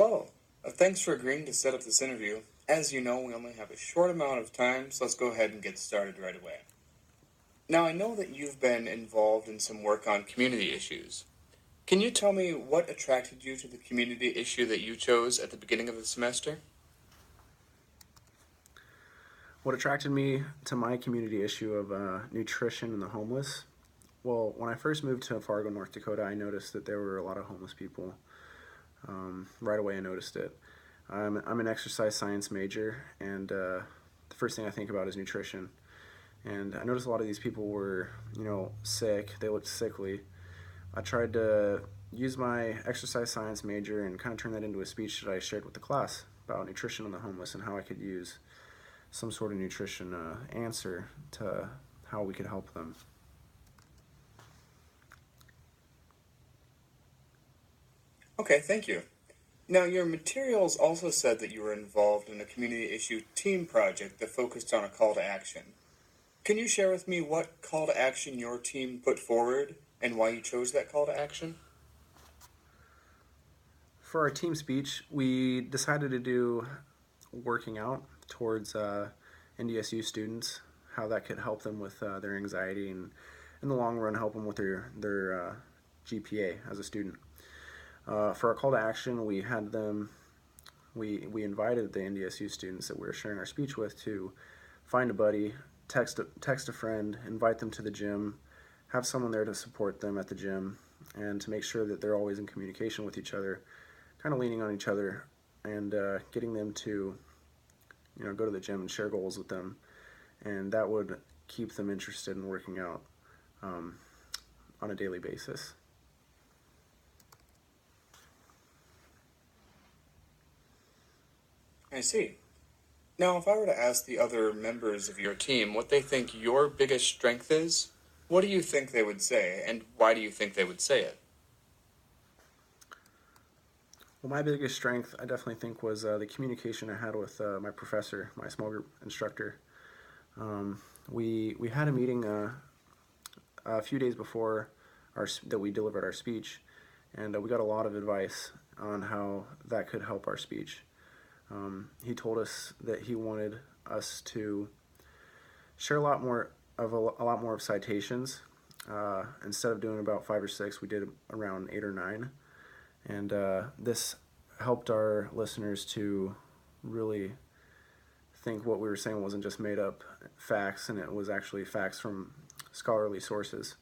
Hello. Thanks for agreeing to set up this interview. As you know, we only have a short amount of time, so let's go ahead and get started right away. Now, I know that you've been involved in some work on community issues. Can you tell me what attracted you to the community issue that you chose at the beginning of the semester? What attracted me to my community issue of nutrition and the homeless? Well, when I first moved to Fargo, North Dakota, I noticed that there were a lot of homeless people. Right away, I noticed it. I'm an exercise science major, and the first thing I think about is nutrition. And I noticed a lot of these people were, sick. They looked sickly. I tried to use my exercise science major and kind of turn that into a speech that I shared with the class about nutrition and the homeless and how I could use some sort of nutrition answer to how we could help them. Okay, thank you. Now, your materials also said that you were involved in a community issue team project that focused on a call to action. Can you share with me what call to action your team put forward and why you chose that call to action? For our team speech, we decided to do working out towards NDSU students, how that could help them with their anxiety and in the long run help them with their GPA as a student. For our call to action, we had them. We invited the NDSU students that we were sharing our speech with to find a buddy, text a friend, invite them to the gym, have someone there to support them at the gym, and to make sure that they're always in communication with each other, kind of leaning on each other, and getting them to go to the gym and share goals with them, and that would keep them interested in working out um, on a daily basis. I see. Now, if I were to ask the other members of your team what they think your biggest strength is, what do you think they would say, and why do you think they would say it? Well, my biggest strength, I definitely think, was the communication I had with my professor, my small group instructor. We had a meeting a few days before that we delivered our speech, and we got a lot of advice on how that could help our speech. He told us that he wanted us to share a lot more of citations. Instead of doing about 5 or 6, we did around 8 or 9, and this helped our listeners to really think what we were saying wasn't just made up facts, and it was actually facts from scholarly sources.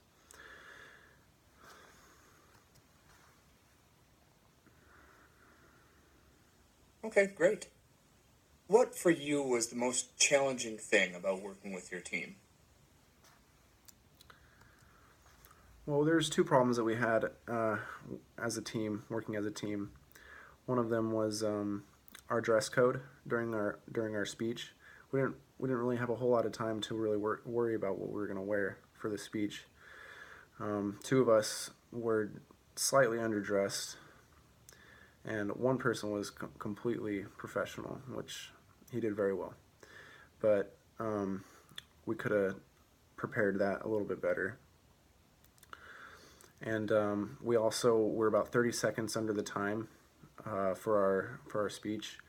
Okay, great. What for you was the most challenging thing about working with your team? Well, there's two problems that we had as a team, working as a team. One of them was our dress code during our speech. We didn't really have a whole lot of time to really worry about what we were going to wear for the speech. Two of us were slightly underdressed, and one person was completely professional, which he did very well. But we could have prepared that a little bit better. And we also were about 30 seconds under the time for our speech,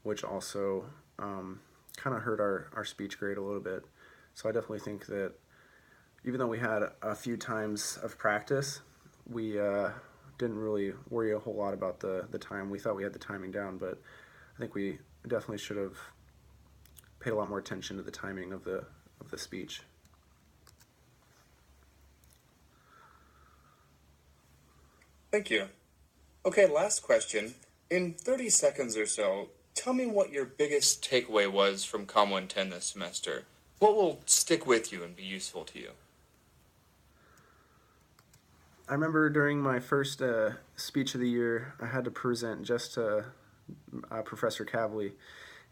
which also kind of hurt our speech grade a little bit. So I definitely think that even though we had a few times of practice, we didn't really worry a whole lot about the time. We thought we had the timing down, but I think we definitely should have paid a lot more attention to the timing of the speech. Thank you. Okay, last question. In 30 seconds or so, tell me what your biggest takeaway was from Com 110 this semester. What will stick with you and be useful to you? I remember during my first speech of the year, I had to present just to Professor Cavley,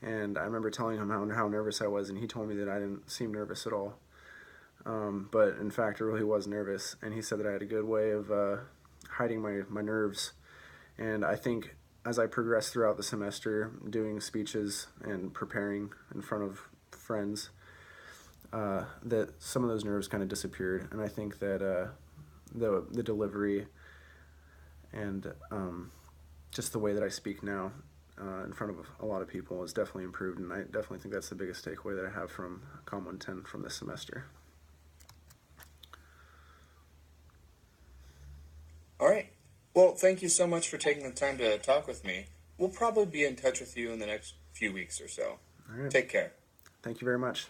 and I remember telling him how nervous I was, and he told me that I didn't seem nervous at all. But in fact, I really was nervous, and he said that I had a good way of hiding my nerves. And I think as I progressed throughout the semester, doing speeches and preparing in front of friends, that some of those nerves kind of disappeared, and I think that the delivery and just the way that I speak now in front of a lot of people has definitely improved, and I definitely think that's the biggest takeaway that I have from Com 110 from this semester. All right. Well, thank you so much for taking the time to talk with me. We'll probably be in touch with you in the next few weeks or so. All right. Take care. Thank you very much.